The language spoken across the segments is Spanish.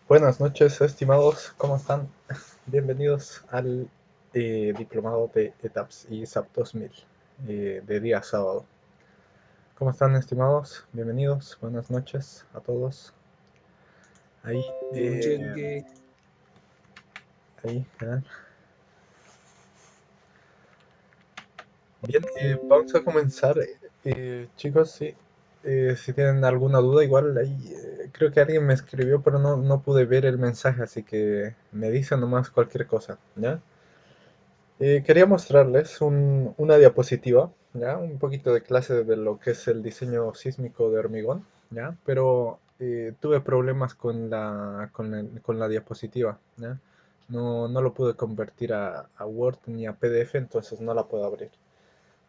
Buenas noches, estimados, ¿cómo están? Bienvenidos al diplomado de ETAPS y SAP 2000 de día sábado. ¿Cómo están, estimados? Bienvenidos, buenas noches a todos. Ahí, eh, Buongiorno. ahí. Bien, vamos a comenzar, chicos, sí. Si tienen alguna duda, igual ahí creo que alguien me escribió, pero no pude ver el mensaje, así que me dicen nomás cualquier cosa, ¿ya? Quería mostrarles una diapositiva, ¿ya? Un poquito de clase de lo que es el diseño sísmico de hormigón, ¿ya? Pero tuve problemas con la diapositiva, ¿ya? No lo pude convertir a Word ni a PDF, entonces no la puedo abrir.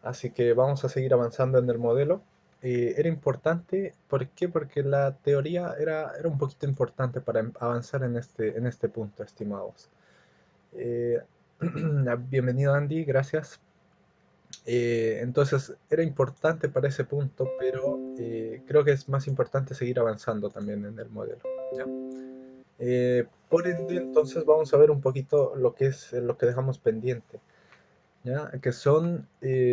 Así que vamos a seguir avanzando en el modelo. Era importante, ¿por qué? Porque la teoría era un poquito importante para avanzar en este punto, estimados. Eh, Bienvenido Andy, gracias. Entonces era importante para ese punto, pero creo que es más importante seguir avanzando también en el modelo, ¿ya? Por ende, entonces vamos a ver un poquito lo que es lo que dejamos pendiente, ¿ya? Que son,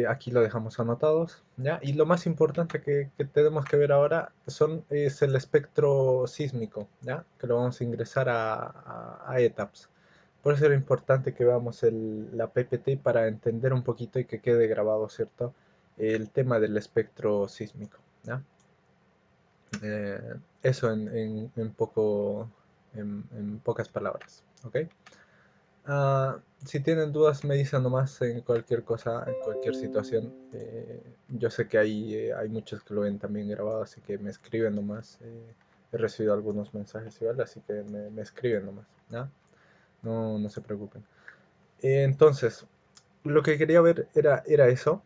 aquí lo dejamos anotados, ¿ya? Y lo más importante que tenemos que ver ahora es el espectro sísmico, ¿ya? Que lo vamos a ingresar a ETAPS. Por eso era importante que veamos la PPT para entender un poquito y que quede grabado, ¿cierto? El tema del espectro sísmico, ¿ya? Eso en pocas palabras, ¿ok? Si tienen dudas, me dicen nomás en cualquier cosa, en cualquier situación. Yo sé que hay muchos que lo ven también grabado, así que me escriben nomás. He recibido algunos mensajes igual, así que me escriben nomás, ¿ya? No se preocupen. Entonces, lo que quería ver era eso.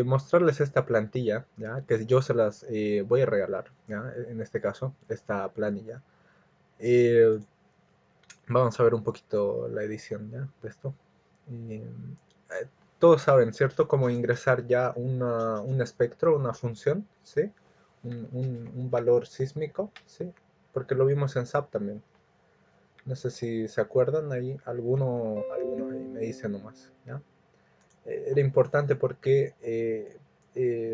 Mostrarles esta plantilla, ¿ya? Que yo se las voy a regalar, ¿ya? En este caso, esta planilla. Eh, Vamos a ver un poquito la edición, ¿ya? De esto. Eh, Todos saben, ¿cierto? Cómo ingresar ya un espectro, una función, ¿sí? Un valor sísmico, ¿sí? Porque lo vimos en SAP también. No sé si se acuerdan ahí, alguno ahí me dice nomás, ¿ya? Era importante porque,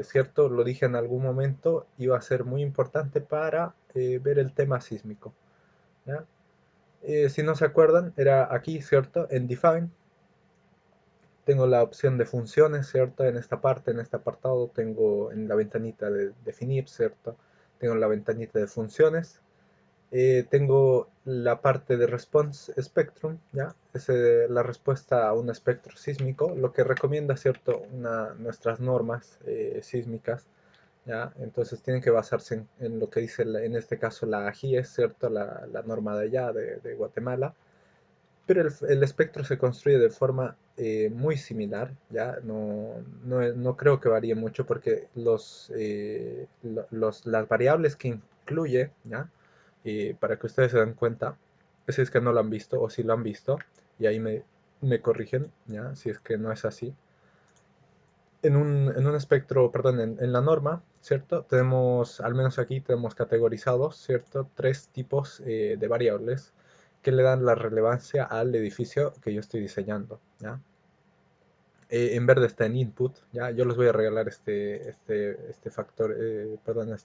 cierto, lo dije en algún momento, iba a ser muy importante para ver el tema sísmico, ¿ya? Si no se acuerdan, era aquí, ¿cierto? En Define tengo la opción de funciones, ¿cierto? En esta parte, en este apartado, tengo en la ventanita de definir, ¿cierto? Tengo la ventanita de funciones. Tengo la parte de response spectrum, ¿ya? Es la respuesta a un espectro sísmico, lo que recomienda, ¿cierto? Nuestras normas sísmicas, ¿ya? Entonces tienen que basarse en lo que dice, en este caso, la AGIES, ¿cierto? La norma de allá, de Guatemala. Pero el espectro se construye de forma muy similar, ¿ya? No creo que varíe mucho porque las variables que incluye, ¿ya? Para que ustedes se den cuenta, si es que no lo han visto o si lo han visto, y ahí me corrigen, ¿ya? Si es que no es así. En un espectro, perdón, en la norma, ¿cierto? Tenemos, al menos aquí tenemos categorizados, ¿cierto? Tres tipos de variables que le dan la relevancia al edificio que yo estoy diseñando, ¿ya? En verde está en input, ¿ya? Yo les voy a regalar este factor, perdón,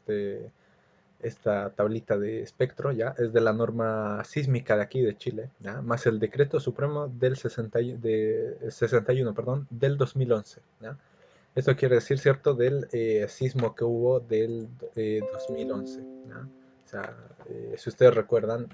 esta tablita de espectro, ¿ya? Es de la norma sísmica de aquí de Chile, ¿ya? Más el decreto supremo del 61, perdón, del 2011, ¿ya? Esto quiere decir, ¿cierto?, del sismo que hubo del 2011, ¿no? O sea, si ustedes recuerdan,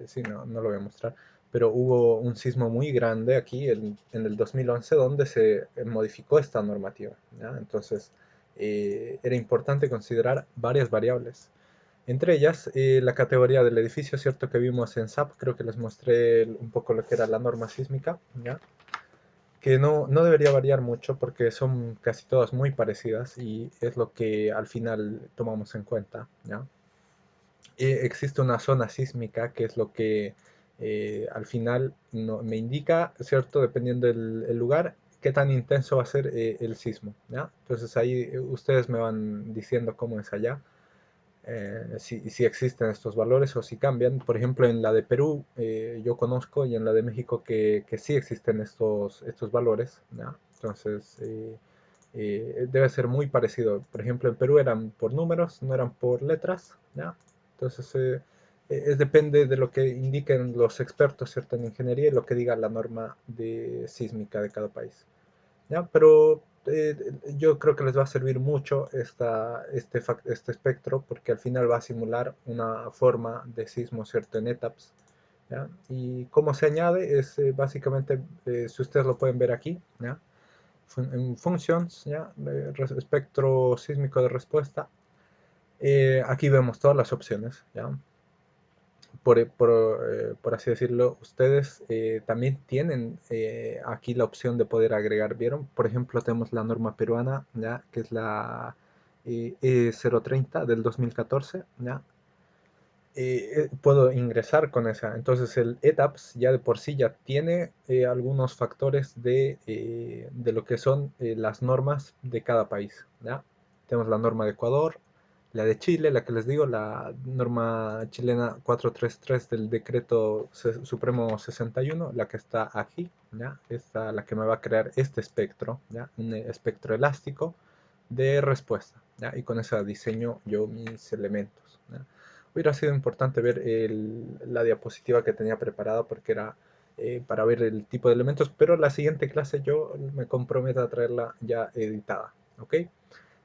sí, no lo voy a mostrar, pero hubo un sismo muy grande aquí en el 2011 donde se modificó esta normativa, ¿ya? Entonces, era importante considerar varias variables. Entre ellas, la categoría del edificio, ¿cierto?, que vimos en SAP, creo que les mostré un poco lo que era la norma sísmica, ¿ya? Que no debería variar mucho porque son casi todas muy parecidas y es lo que al final tomamos en cuenta, ¿ya? Existe una zona sísmica que es lo que al final me indica, ¿cierto? Dependiendo del lugar, qué tan intenso va a ser el sismo, ¿ya? Entonces ahí ustedes me van diciendo cómo es allá. si existen estos valores o si cambian. Por ejemplo, en la de Perú yo conozco y en la de México que sí existen estos valores, ¿ya? Entonces debe ser muy parecido. Por ejemplo, en Perú eran por números, no eran por letras, ¿ya? Entonces depende de lo que indiquen los expertos, ¿cierto? En ingeniería y lo que diga la norma sísmica de cada país. ¿Ya? Pero yo creo que les va a servir mucho este espectro porque al final va a simular una forma de sismo, ¿cierto? En etapas. ¿Ya? Y cómo se añade es básicamente, si ustedes lo pueden ver aquí, ¿ya? En functions, ¿ya? Espectro sísmico de respuesta. Aquí vemos todas las opciones, ¿ya? Por así decirlo, ustedes también tienen aquí la opción de poder agregar, ¿vieron? Por ejemplo, tenemos la norma peruana, ¿ya? Que es la E030 del 2014, ¿ya? Puedo ingresar con esa. Entonces el ETAPS ya de por sí ya tiene algunos factores de lo que son las normas de cada país, ¿ya? Tenemos la norma de Ecuador, la de Chile, la que les digo, la norma chilena 433 del decreto supremo 61, la que está aquí, ¿ya? Esta, la que me va a crear este espectro, ¿ya? Un espectro elástico de respuesta, ¿ya? Y con esa diseño yo mis elementos, ¿ya? Hubiera sido importante ver la diapositiva que tenía preparada porque era para ver el tipo de elementos, pero la siguiente clase yo me comprometo a traerla ya editada, ¿ok?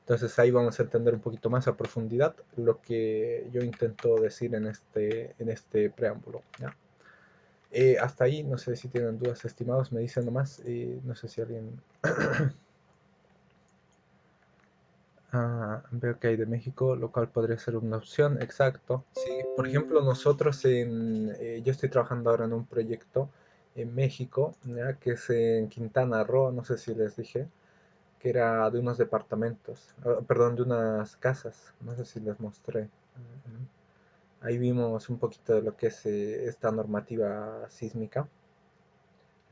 Entonces ahí vamos a entender un poquito más a profundidad lo que yo intento decir en este preámbulo, ¿ya? Hasta ahí, no sé si tienen dudas, estimados, me dicen nomás, no sé si alguien... Veo que hay de México, lo cual podría ser una opción, exacto. Sí, por ejemplo, nosotros yo estoy trabajando ahora en un proyecto en México, ¿ya? Que es en Quintana Roo, no sé si les dije, que era de unos departamentos, perdón, de unas casas, no sé si les mostré. Ahí vimos un poquito de lo que es esta normativa sísmica,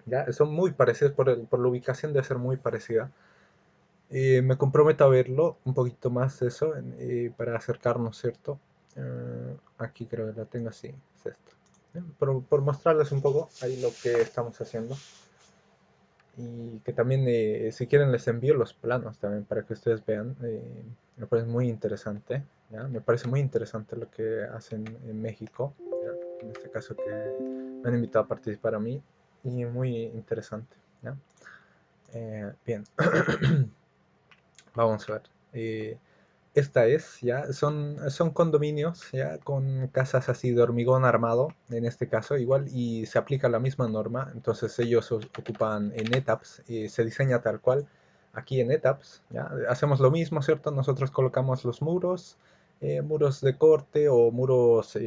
¿ya? Son muy parecidas, por la ubicación debe ser muy parecida. Me comprometo a verlo un poquito más eso para acercarnos, ¿cierto? Aquí creo que la tengo así, es esto. Por mostrarles un poco ahí lo que estamos haciendo y que también si quieren les envío los planos también para que ustedes vean. Me parece muy interesante, ¿ya? Me parece muy interesante lo que hacen en México, ¿ya? En este caso que me han invitado a participar a mí y muy interesante, ¿ya? Bien. Vamos a ver. Esta es, ya, son condominios, ya, con casas así de hormigón armado, en este caso, igual, y se aplica la misma norma. Entonces ellos ocupan en ETAPS, se diseña tal cual. Aquí en ETAPS, ya, hacemos lo mismo, ¿cierto? Nosotros colocamos los muros, muros de corte o muros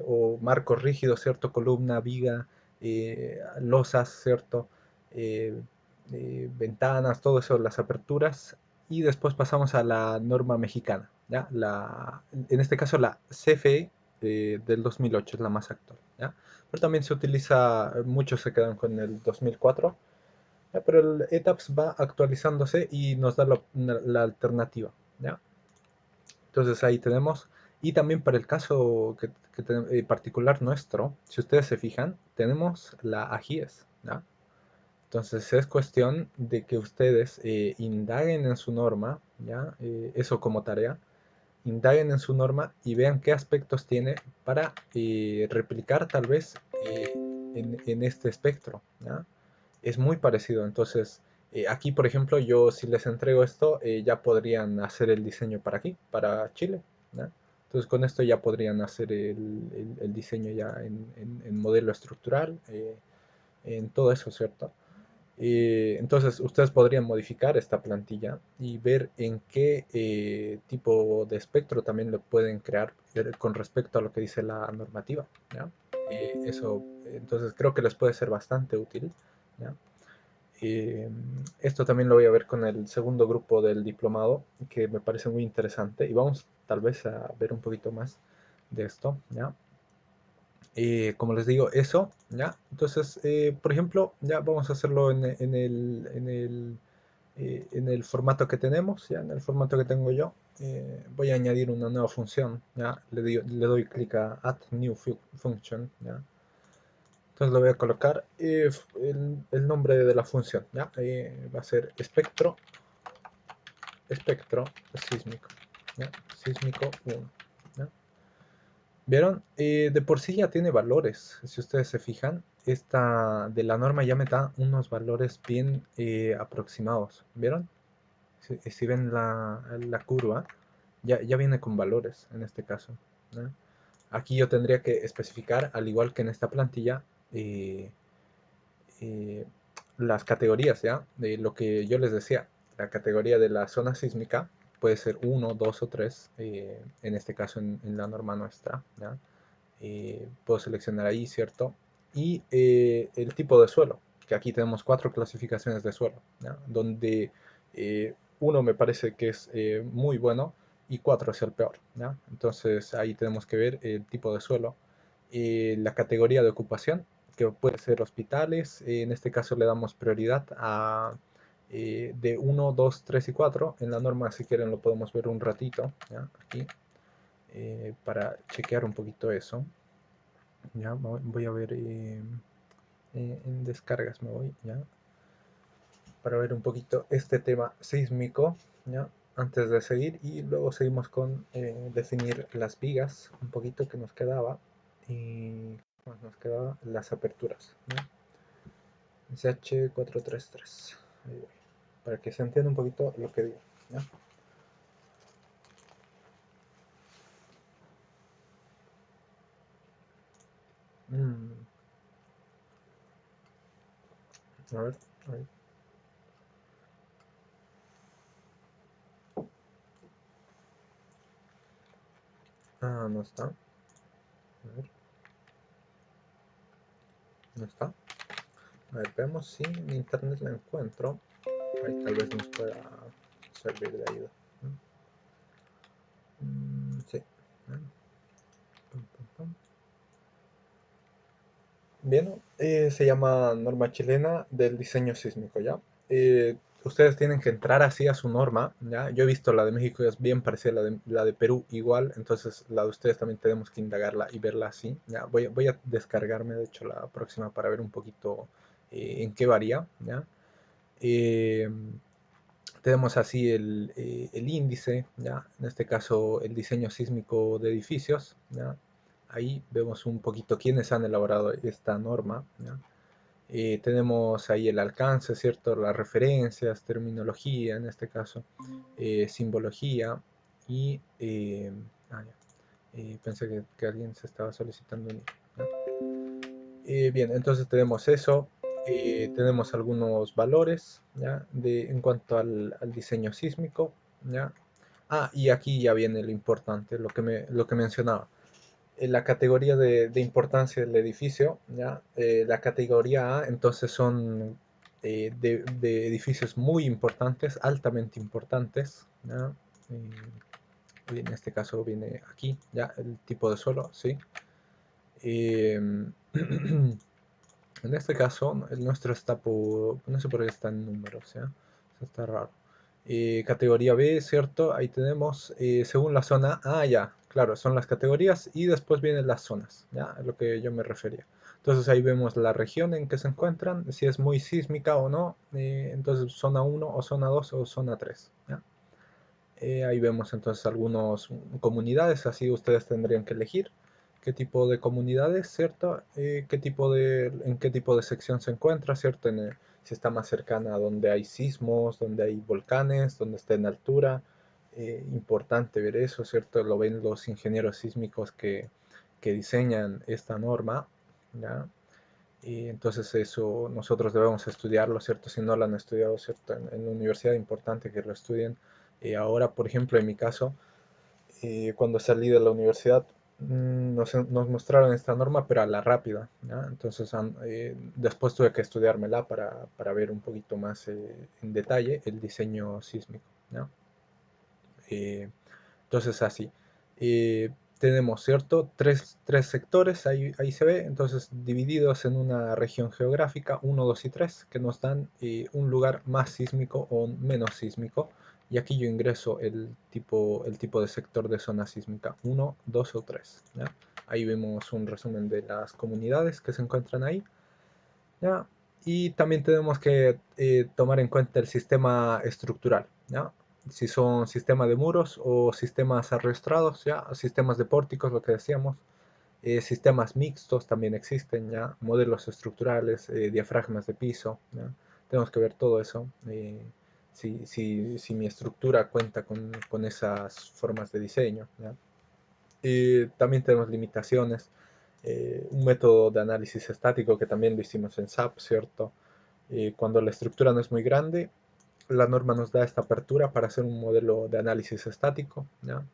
o marcos rígidos, ¿cierto? Columna, viga, losas, ¿cierto? Eh, ventanas, todo eso, las aperturas y después pasamos a la norma mexicana, ¿ya? En este caso la CFE del 2008 es la más actual, ¿ya? Pero también se utiliza, muchos se quedan con el 2004, ¿ya? Pero el ETAPS va actualizándose y nos da la alternativa, ¿ya? Entonces ahí tenemos, y también para el caso particular nuestro, si ustedes se fijan, tenemos la AGIES, ¿ya? Entonces es cuestión de que ustedes indaguen en su norma, ¿ya? Eso como tarea, indaguen en su norma y vean qué aspectos tiene para replicar tal vez en este espectro, ¿ya? Es muy parecido, entonces aquí por ejemplo yo si les entrego esto ya podrían hacer el diseño para aquí, para Chile, ¿ya? Entonces con esto ya podrían hacer el diseño ya en modelo estructural, en todo eso, ¿cierto? Entonces, ustedes podrían modificar esta plantilla y ver en qué tipo de espectro también lo pueden crear con respecto a lo que dice la normativa, ¿ya? Entonces creo que les puede ser bastante útil, ¿ya? Esto también lo voy a ver con el segundo grupo del diplomado, que me parece muy interesante, y vamos tal vez a ver un poquito más de esto, ¿ya? Como les digo, eso, ¿ya? Entonces, por ejemplo, ya vamos a hacerlo en el formato que tenemos, ¿ya? En el formato que tengo yo. voy a añadir una nueva función, ¿ya? Le doy clic a Add New Function, ¿ya? Entonces le voy a colocar el nombre de la función, ¿ya? Va a ser espectro sísmico, ¿ya? Sísmico 1, ¿ya? ¿Vieron? De por sí ya tiene valores. Si ustedes se fijan, esta de la norma ya me da unos valores bien aproximados. ¿Vieron? Si ven la curva, ya viene con valores en este caso, ¿no? Aquí yo tendría que especificar, al igual que en esta plantilla, eh, eh, las categorías, ¿ya? De lo que yo les decía, la categoría de la zona sísmica puede ser uno, 2 o 3, en este caso en la norma nuestra, ¿ya? Puedo seleccionar ahí, ¿cierto? Y el tipo de suelo, que aquí tenemos 4 clasificaciones de suelo, ¿ya? Donde uno me parece que es muy bueno y 4 es el peor, ¿ya? Entonces ahí tenemos que ver el tipo de suelo, la categoría de ocupación, que puede ser hospitales. En este caso le damos prioridad a de 1, 2, 3 y 4. En la norma, si quieren, lo podemos ver un ratito, ¿ya? Aquí, para chequear un poquito eso. Ya voy a ver en descargas, me voy, ¿ya? Para ver un poquito este tema sísmico, ¿ya? Antes de seguir, y luego seguimos con definir las vigas, un poquito que nos quedaba, y pues, nos quedaba las aperturas, ¿ya? SH433, ahí voy, para que se entienda un poquito lo que digo, ¿ya? Mm, a ver, ahí. Ah, no está, a ver, no está. A ver, veamos si en internet la encuentro. Ahí tal vez nos pueda servir de ayuda. Sí. Bien, se llama norma chilena del diseño sísmico, ¿ya? Ustedes tienen que entrar así a su norma, ¿ya? Yo he visto la de México y es bien parecida a la de Perú igual, entonces la de ustedes también tenemos que indagarla y verla así, ¿ya? Voy a descargarme, de hecho, la próxima para ver un poquito en qué varía, ¿ya? Eh, Tenemos así el índice, ¿ya? En este caso el diseño sísmico de edificios, ¿ya? Ahí vemos un poquito quiénes han elaborado esta norma, ¿ya? Tenemos ahí el alcance, ¿cierto? Las referencias, terminología, en este caso, simbología y... pensé que alguien se estaba solicitando un... ¿no? Bien, entonces tenemos eso, tenemos algunos valores, ¿ya? En cuanto al diseño sísmico, ¿ya? Ah, y aquí ya viene lo importante, lo que mencionaba. En la categoría de importancia del edificio, ¿ya? La categoría A, entonces son de edificios muy importantes, altamente importantes, ¿ya? En este caso viene aquí, ¿ya? El tipo de suelo, ¿sí? Eh, En este caso, el nuestro está por... No sé por qué está en números, ¿ya? Eso está raro. Categoría B, ¿cierto? Ahí tenemos, según la zona... Ah, ya, claro, son las categorías y después vienen las zonas, ¿ya? A lo que yo me refería. Entonces ahí vemos la región en que se encuentran, si es muy sísmica o no. Entonces zona 1 o zona 2 o zona 3, ¿ya? Ahí vemos entonces algunas comunidades, así ustedes tendrían que elegir qué tipo de comunidades, ¿cierto? En qué tipo de sección se encuentra, ¿cierto? Si está más cercana a donde hay sismos, donde hay volcanes, donde está en altura. Importante ver eso, ¿cierto? Lo ven los ingenieros sísmicos que diseñan esta norma, ¿ya? Y entonces eso nosotros debemos estudiarlo, ¿cierto? Si no lo han estudiado, ¿cierto? En la universidad, importante que lo estudien. Ahora, por ejemplo, en mi caso, cuando salí de la universidad, nos mostraron esta norma, pero a la rápida, ¿ya? Entonces, después tuve que estudiármela para ver un poquito más en detalle el diseño sísmico, ¿ya? Eh, entonces, así. Eh, Tenemos, ¿cierto? Tres sectores, ahí se ve, entonces divididos en una región geográfica, uno 2 y 3 que nos dan un lugar más sísmico o menos sísmico. y aquí yo ingreso el tipo de sector de zona sísmica 1, 2 o 3. ¿Ya? Ahí vemos un resumen de las comunidades que se encuentran ahí. ¿Ya? Y también tenemos que tomar en cuenta el sistema estructural. ¿Ya? Si son sistemas de muros o sistemas arrastrados, ¿ya? Sistemas de pórticos, lo que decíamos. Sistemas mixtos también existen, ¿ya? Modelos estructurales, diafragmas de piso, ¿ya? Tenemos que ver todo eso. Si mi estructura cuenta con esas formas de diseño, ¿ya? También tenemos limitaciones. Un método de análisis estático que también lo hicimos en SAP, ¿cierto? Cuando la estructura no es muy grande, la norma nos da esta apertura para hacer un modelo de análisis estático, ¿ya?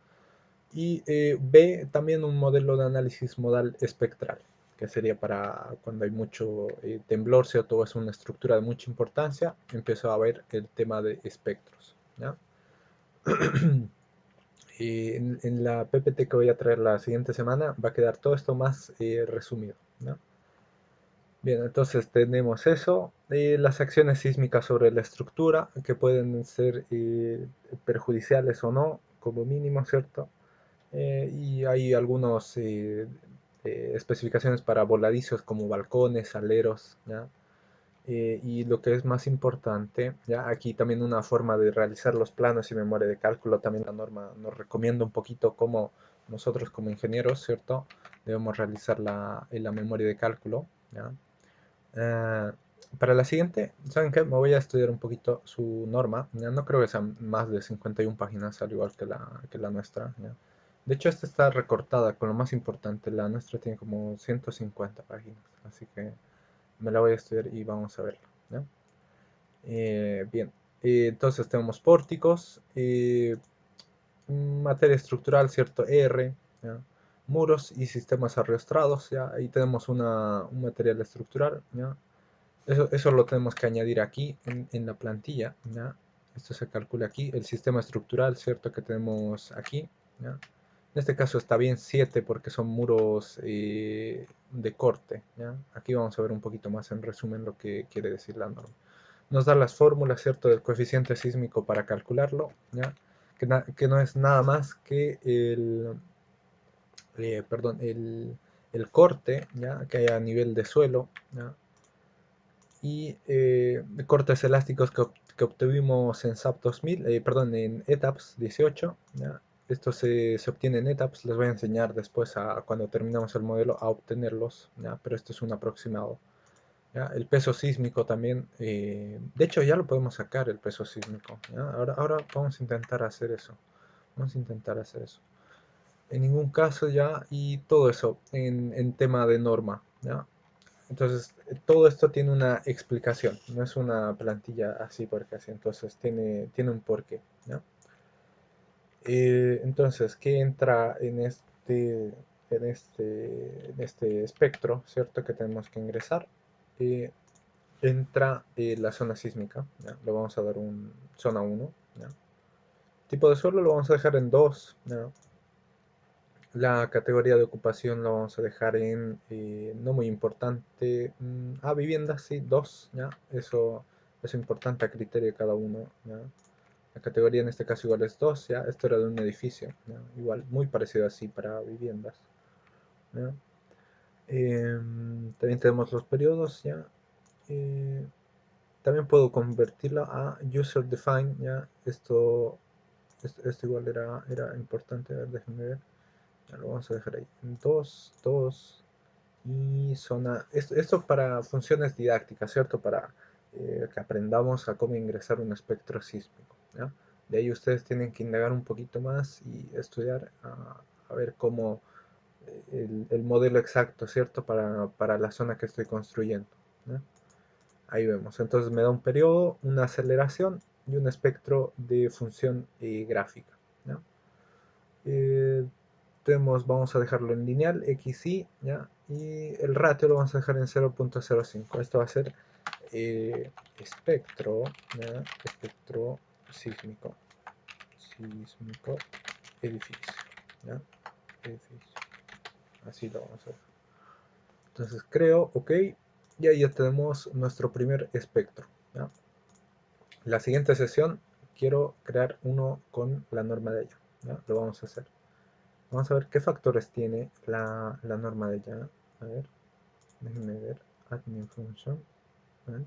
Y B, también un modelo de análisis modal espectral, que sería para cuando hay mucho temblor, ¿cierto? O es una estructura de mucha importancia, empiezo a ver el tema de espectros, ¿ya? En la PPT que voy a traer la siguiente semana va a quedar todo esto más resumido, ¿no? Bien, entonces tenemos eso, las acciones sísmicas sobre la estructura, que pueden ser perjudiciales o no, como mínimo, ¿cierto? Y hay algunas especificaciones para voladizos como balcones, aleros, ¿ya? Y lo que es más importante, ya aquí también una forma de realizar los planos y memoria de cálculo, también la norma nos recomienda un poquito cómo nosotros como ingenieros, ¿cierto? Debemos realizar la memoria de cálculo, ¿ya? Eh, para la siguiente, ¿saben qué? Me voy a estudiar un poquito su norma, ¿ya? No creo que sean más de 51 páginas, al igual que la nuestra, ¿ya? De hecho, esta está recortada con lo más importante, la nuestra tiene como 150 páginas, así que me la voy a estudiar y vamos a verla, ¿ya? Bien, entonces tenemos pórticos, materia estructural, cierto, R, ¿ya? Muros y sistemas arrastrados, ¿ya? Ahí tenemos un material estructural, ¿ya? Eso lo tenemos que añadir aquí en la plantilla, ¿ya? Esto se calcula aquí, el sistema estructural, ¿cierto? Que tenemos aquí, ¿ya? En este caso está bien 7 porque son muros de corte, ¿ya? Aquí vamos a ver un poquito más en resumen lo que quiere decir la norma. Nos da las fórmulas, ¿cierto? Del coeficiente sísmico para calcularlo, ¿ya? Que no es nada más que perdón, el corte, ¿ya? Que hay a nivel de suelo, ¿ya? Y cortes elásticos que obtuvimos en SAP 2000, perdón, en ETAPS 18, ¿ya? Esto se obtiene en ETAPS, les voy a enseñar después cuando terminamos el modelo a obtenerlos, ¿ya? Pero esto es un aproximado, ¿ya? El peso sísmico también, de hecho ya lo podemos sacar el peso sísmico, ¿ya? Ahora vamos a intentar hacer eso, vamos a intentar hacer eso. En ningún caso ya, y todo eso en tema de norma, ¿ya? Entonces, todo esto tiene una explicación, no es una plantilla así porque así, entonces tiene un porqué, ¿no? Entonces, ¿qué entra en este espectro, ¿cierto? Que tenemos que ingresar. Eh, Entra la zona sísmica, ¿ya? Le vamos a dar un zona 1, ¿ya? Tipo de suelo lo vamos a dejar en 2, ¿ya? La categoría de ocupación la vamos a dejar en no muy importante. Viviendas, sí, 2, ¿ya? Eso es importante a criterio de cada uno, ¿ya? La categoría en este caso igual es 2, ¿ya? Esto era de un edificio, ¿ya? Igual, muy parecido así para viviendas, ¿ya? También tenemos los periodos, ¿ya? Eh, También puedo convertirlo a user define, ¿ya? Esto igual era importante, a ver, déjenme ver. Ya lo vamos a dejar ahí. 2, 2 y zona. Esto para funciones didácticas, ¿cierto? Para que aprendamos a cómo ingresar un espectro sísmico, ¿ya? De ahí ustedes tienen que indagar un poquito más y estudiar a ver cómo el modelo exacto, ¿cierto? Para la zona que estoy construyendo, ¿ya? Ahí vemos. Entonces me da un periodo, una aceleración y un espectro de función gráfica, ¿ya? Eh, vamos a dejarlo en lineal, x, y, ¿ya? Y el ratio lo vamos a dejar en 0.05. Esto va a ser espectro, ¿ya? Espectro sísmico, sísmico, edificio, ¿ya? Edificio. Así lo vamos a ver. Entonces creo, ok, y ahí ya tenemos nuestro primer espectro, ¿ya? La siguiente sesión quiero crear uno con la norma de allá, ¿ya? Lo vamos a hacer. Vamos a ver qué factores tiene la norma de allá. A ver, déjenme ver, admin function. ¿Ven?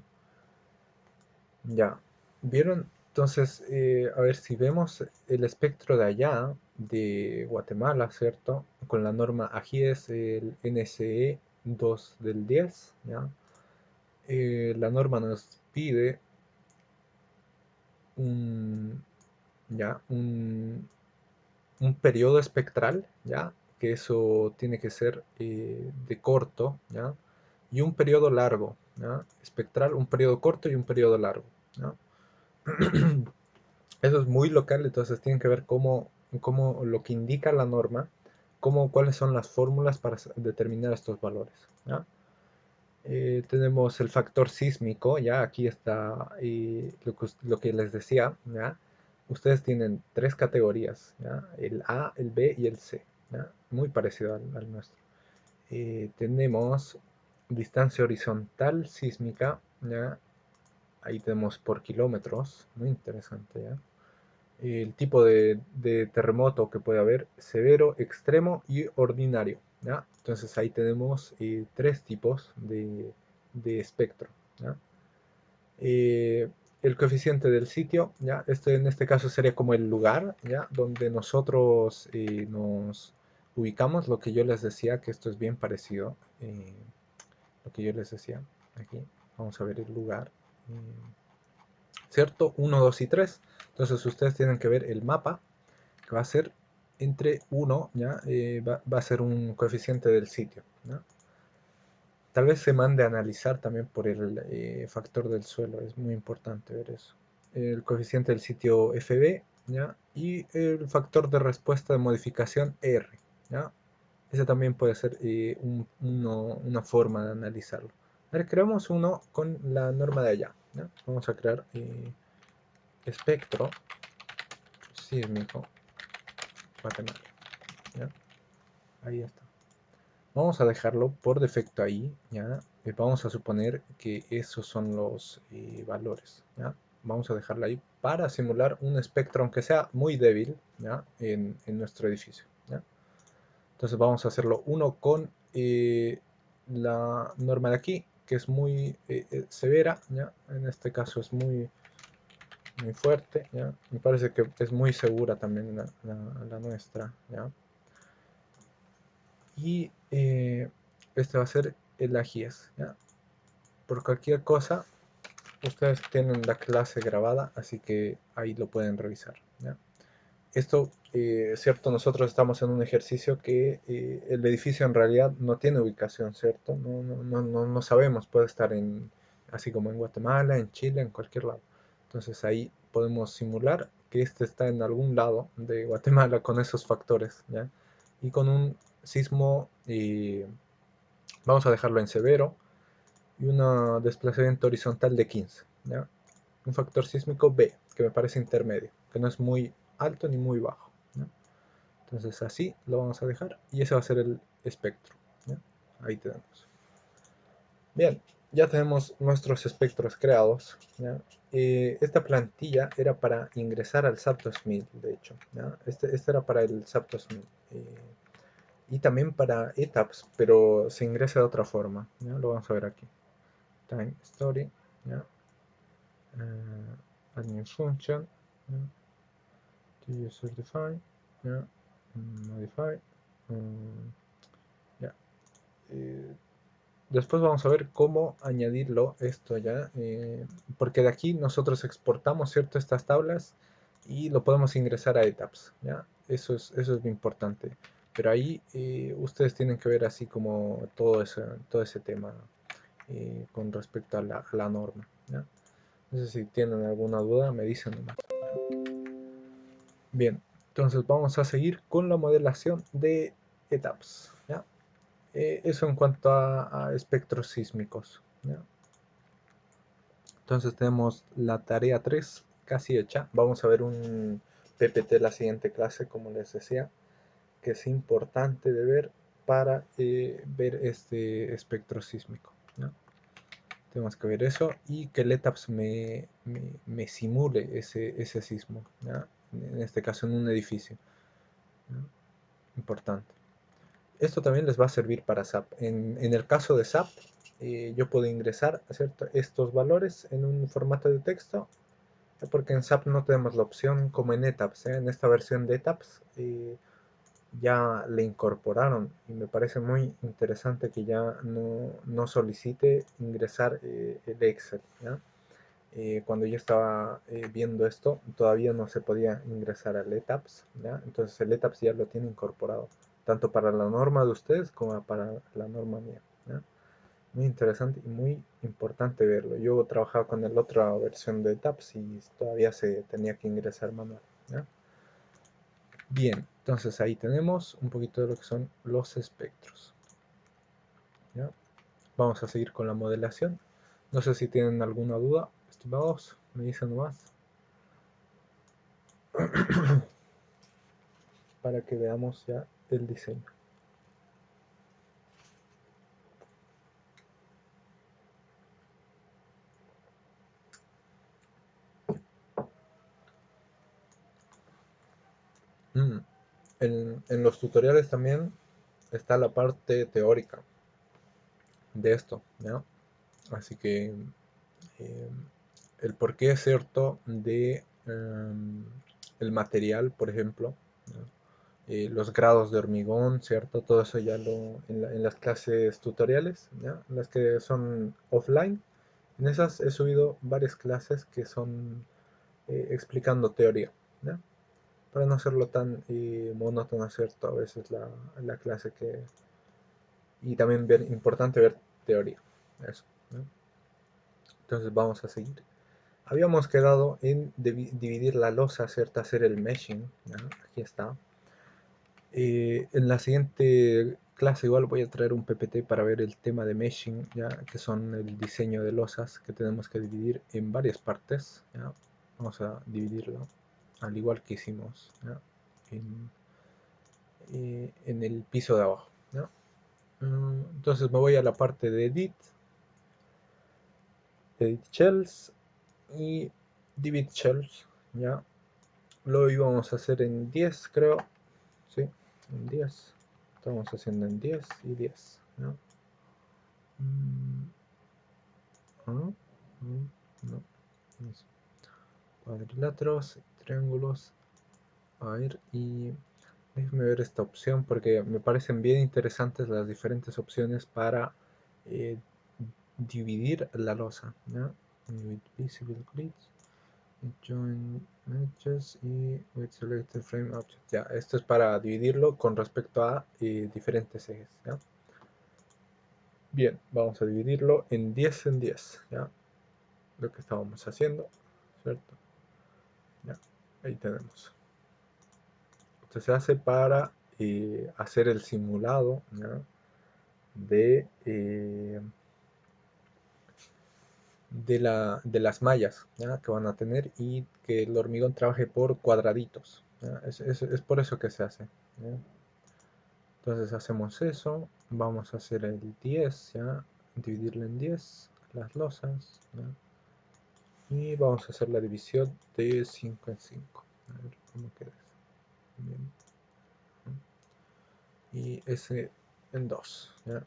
Ya, ¿vieron? Entonces, a ver si vemos el espectro de allá, de Guatemala, ¿cierto? Con la norma AGIES, el NSE 2 del 10, ¿ya? La norma nos pide un, ya, un periodo espectral, ¿ya? Que eso tiene que ser de corto, ¿ya? Y un periodo largo, ¿ya? Espectral, un periodo corto y un periodo largo, ¿ya? Eso es muy local, entonces tienen que ver cómo lo que indica la norma, cuáles son las fórmulas para determinar estos valores, ¿ya? Tenemos el factor sísmico, ya aquí está lo que les decía, ¿ya? Ustedes tienen tres categorías, ¿ya? El A, el B y el C, ¿ya? Muy parecido al nuestro. Tenemos distancia horizontal sísmica, ¿ya? Ahí tenemos por kilómetros, muy interesante, ¿ya? El tipo de terremoto que puede haber, severo, extremo y ordinario, ¿ya? Entonces ahí tenemos tres tipos de espectro, ¿ya? El coeficiente del sitio, ¿ya? En este caso sería como el lugar, ¿ya? Donde nosotros nos ubicamos, lo que yo les decía, que esto es bien parecido, lo que yo les decía, aquí, vamos a ver el lugar, ¿cierto? 1, 2 y 3. Entonces ustedes tienen que ver el mapa, que va a ser entre 1, ¿ya? Va a ser un coeficiente del sitio, ¿ya? Tal vez se mande a analizar también por el factor del suelo, es muy importante ver eso. El coeficiente del sitio FB, ¿ya? Y el factor de respuesta de modificación R, ¿ya? Ese también puede ser una forma de analizarlo. A ver, creamos uno con la norma de allá, ¿ya? Vamos a crear espectro sísmico Guatemala, ¿ya? Ahí está. Vamos a dejarlo por defecto ahí, ¿ya? Vamos a suponer que esos son los valores, ¿ya? Vamos a dejarlo ahí para simular un espectro, aunque sea muy débil, ¿ya? En nuestro edificio, ¿ya? Entonces vamos a hacerlo uno con la norma de aquí, que es muy severa, ¿ya? En este caso es muy fuerte, ¿ya? Me parece que es muy segura también la nuestra, ¿ya? Y este va a ser el AGIES, ¿ya? Por cualquier cosa, ustedes tienen la clase grabada, así que ahí lo pueden revisar, ¿ya? Esto, cierto, nosotros estamos en un ejercicio que el edificio en realidad no tiene ubicación, ¿cierto? No sabemos, puede estar así como en Guatemala, en Chile, en cualquier lado. Entonces ahí podemos simular que este está en algún lado de Guatemala con esos factores, ¿ya? Y con un sismo, vamos a dejarlo en severo, y un desplazamiento horizontal de 15, ¿ya? Un factor sísmico B, que me parece intermedio, que no es muy alto ni muy bajo, ¿ya? Entonces así lo vamos a dejar y ese va a ser el espectro, ¿ya? Ahí tenemos. Bien, ya tenemos nuestros espectros creados, ¿ya? Esta plantilla era para ingresar al SAP 2000, de hecho, ¿ya? Este era para el SAP 2000. Y también para ETAPS, pero se ingresa de otra forma, ¿ya? Lo vamos a ver aquí. Time story, ¿ya? Admin function, ¿ya? To user define, ¿ya? Modify, ¿ya? Después vamos a ver cómo añadirlo esto, ¿ya? Porque de aquí nosotros exportamos, ¿cierto? Estas tablas y lo podemos ingresar a ETAPS, ¿ya? Eso es lo importante. Pero ahí ustedes tienen que ver así como todo ese tema con respecto a la norma, ¿ya? No sé si tienen alguna duda, me dicen nomás. Bien, entonces vamos a seguir con la modelación de ETAPS, ¿ya? Eso en cuanto a espectros sísmicos, ¿ya? Entonces tenemos la tarea 3 casi hecha. Vamos a ver un PPT la siguiente clase, como les decía, que es importante de ver para ver este espectro sísmico, ¿ya? Tenemos que ver eso y que el ETAPS me simule ese sismo, ¿ya? En este caso en un edificio, ¿ya? Importante. Esto también les va a servir para SAP. En el caso de SAP, yo puedo ingresar, ¿cierto?, estos valores en un formato de texto, porque en SAP no tenemos la opción como en ETAPS, ¿eh? En esta versión de ETAPS ya le incorporaron y me parece muy interesante que ya no solicite ingresar el Excel, ¿ya? Cuando yo estaba viendo esto, todavía no se podía ingresar al ETAPS, ¿ya? Entonces el ETAPS ya lo tiene incorporado, tanto para la norma de ustedes como para la norma mía, ¿ya? Muy interesante y muy importante verlo. Yo trabajaba con la otra versión de ETAPS y todavía se tenía que ingresar manual, ¿ya? Bien, entonces ahí tenemos un poquito de lo que son los espectros, ¿ya? Vamos a seguir con la modelación. No sé si tienen alguna duda, estimados, me dicen nomás para que veamos ya el diseño. Mm, en los tutoriales también está la parte teórica de esto, ¿ya? Así que eh, el por qué es cierto de el material, por ejemplo, ¿no? Los grados de hormigón, ¿cierto? Todo eso ya en las clases tutoriales, ¿ya? Las que son offline. En esas he subido varias clases que son explicando teoría, ¿ya? Para no hacerlo tan monótono, ¿cierto? A veces la clase que... Y también importante ver teoría, eso, ¿no? Entonces vamos a seguir. Habíamos quedado en dividir la losa, ¿cierto? Hacer el meshing, ¿ya? Aquí está. En la siguiente clase igual voy a traer un PPT para ver el tema de meshing, ¿ya? Que son el diseño de losas que tenemos que dividir en varias partes, ¿ya? Vamos a dividirlo al igual que hicimos, ¿ya? En el piso de abajo, ¿ya? Entonces me voy a la parte de edit shells y divide shells, ¿ya? Lo íbamos a hacer en 10, creo. Sí, en 10. Estamos haciendo en 10 y 10, ¿no? ¿No? No. Cuadriláteros, triángulos. A ver, y déjame ver esta opción porque me parecen bien interesantes las diferentes opciones para eh, dividir la losa, ¿no? With visible grids, join edges y with selected frame object. Ya, esto es para dividirlo con respecto a diferentes ejes, ¿ya? Bien, vamos a dividirlo en 10 en 10, ¿ya? Lo que estábamos haciendo, ¿cierto? Ya, ahí tenemos. Esto se hace para hacer el simulado, ¿ya? de las mallas, ¿ya? Que van a tener y que el hormigón trabaje por cuadraditos, ¿ya? Es por eso que se hace, ¿ya? Entonces hacemos eso, vamos a hacer el 10, ¿ya? Dividirlo en 10, las losas, ¿ya? Y vamos a hacer la división de 5 en 5. A ver cómo queda eso. Bien. Y ese en 2, ¿ya?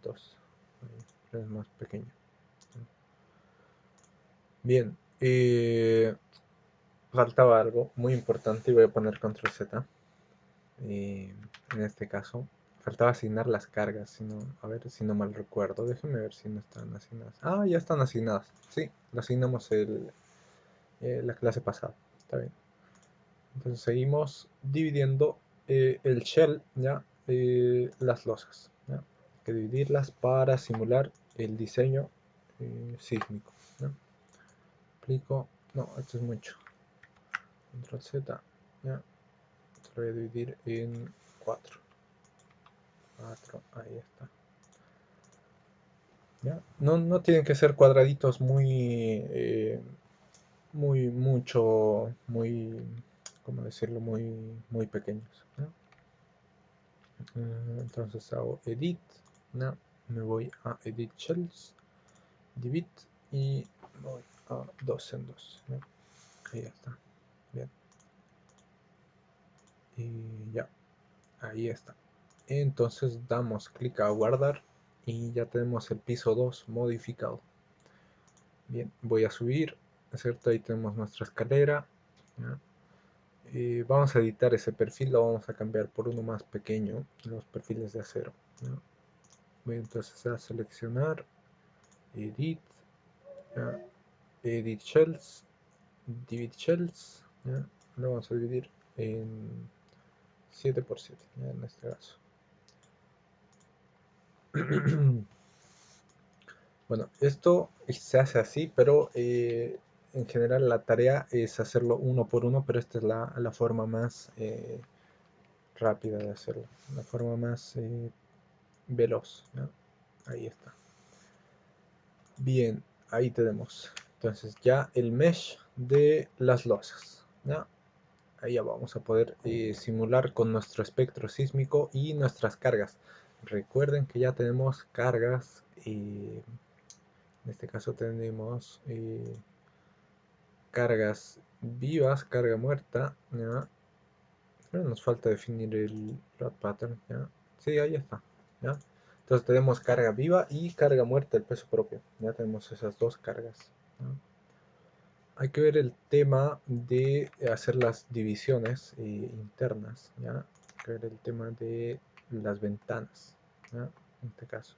2. Es más pequeño. Bien. Faltaba algo muy importante y voy a poner control Z. En este caso, faltaba asignar las cargas. A ver si no mal recuerdo. Déjenme ver si no están asignadas. Ah, ya están asignadas. Sí, lo asignamos la clase pasada. Está bien. Entonces seguimos dividiendo el shell, ¿ya? Las losas, ¿ya? Hay que dividirlas para simular el diseño sísmico, ¿ya? Aplico, no, esto es mucho. Control Z, ¿ya? Esto lo voy a dividir en 4. 4, ahí está. ¿Ya? No tienen que ser cuadraditos muy, ¿cómo decirlo? Muy pequeños, ¿ya? Entonces hago edit, ¿no? Me voy a edit shells divide y voy a 2 en 2. ¿Ya? Ahí está. Bien. Y ya. Ahí está. Entonces damos clic a guardar y ya tenemos el piso 2 modificado. Bien, voy a subir, ¿cierto? Ahí tenemos nuestra escalera. ¿Ya? Vamos a editar ese perfil, lo vamos a cambiar por uno más pequeño, los perfiles de acero. ¿Ya? Voy entonces a seleccionar, edit, ¿ya? Edit shells, divide shells, ¿ya? Lo vamos a dividir en 7 por 7, ¿ya? En este caso. Bueno, esto se hace así, pero en general la tarea es hacerlo uno por uno, pero esta es la forma más rápida de hacerlo, la forma más veloz, ¿no? Ahí está. Bien, ahí tenemos. Entonces ya el mesh de las losas, ¿no? Ahí ya vamos a poder simular con nuestro espectro sísmico y nuestras cargas. Recuerden que ya tenemos cargas, en este caso tenemos cargas vivas, carga muerta, ¿ya? Pero nos falta definir el load pattern, ¿ya? Sí, ahí está, ¿ya? Entonces tenemos carga viva y carga muerta, el peso propio. Ya tenemos esas dos cargas, ¿ya? Hay que ver el tema de hacer las divisiones internas, ¿ya? Hay que ver el tema de las ventanas, ¿ya? En este caso.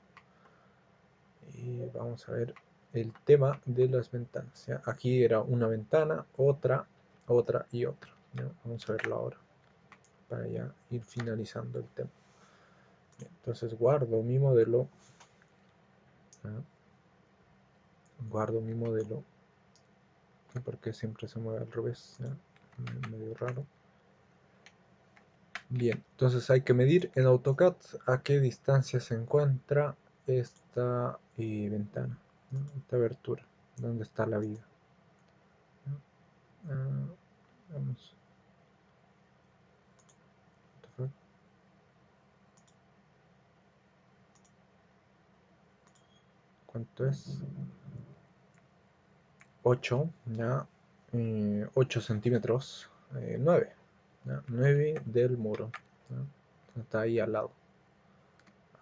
Y vamos a ver el tema de las ventanas, ¿ya? Aquí era una ventana, otra, otra y otra, ¿ya? Vamos a verlo ahora para ya ir finalizando el tema. Entonces guardo mi modelo, ¿ya? Guardo mi modelo, porque siempre se mueve al revés, ¿ya? Medio raro. Bien, entonces hay que medir en AutoCAD a qué distancia se encuentra esta ventana, ¿no? Esta abertura, donde está la viga, ¿no? Vamos. ¿Cuánto es? 8, ¿ya? 8 centímetros, 9, ¿ya? 9 del muro, ¿ya? Está ahí al lado,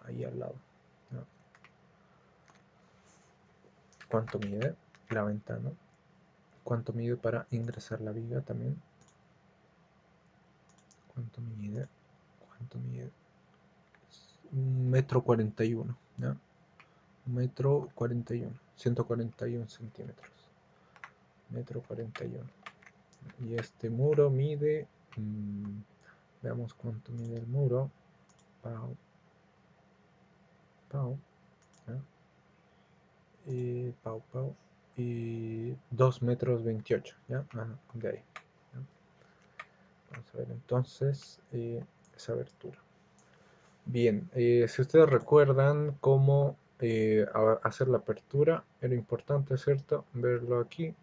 ahí al lado, ¿ya? ¿Cuánto mide la ventana? ¿Cuánto mide para ingresar la viga también? ¿Cuánto mide? ¿Cuánto mide? 1,41 m, ¿ya? 1,41 m, 141 centímetros. 1,41 m. Y este muro mide, veamos cuánto mide el muro. Pau, pau, ¿ya? Pau, pau. Y 2,28 m, ¿ya? De ahí, ¿ya? Vamos a ver entonces esa abertura. Bien, si ustedes recuerdan cómo hacer la apertura, era importante, ¿cierto? Verlo aquí.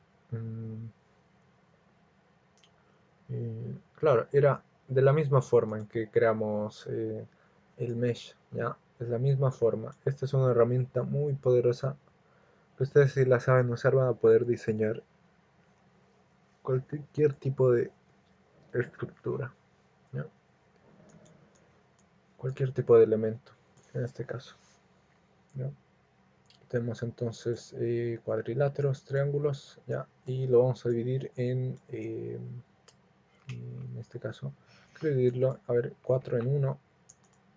Claro, era de la misma forma en que creamos el mesh, ¿ya? Es la misma forma. Esta es una herramienta muy poderosa que ustedes, si la saben usar, van a poder diseñar cualquier tipo de estructura, ¿ya? Cualquier tipo de elemento, en este caso, ¿ya? Tenemos entonces cuadriláteros, triángulos, ¿ya? Y lo vamos a dividir en este caso, quiero dividirlo, a ver, 4 en 1,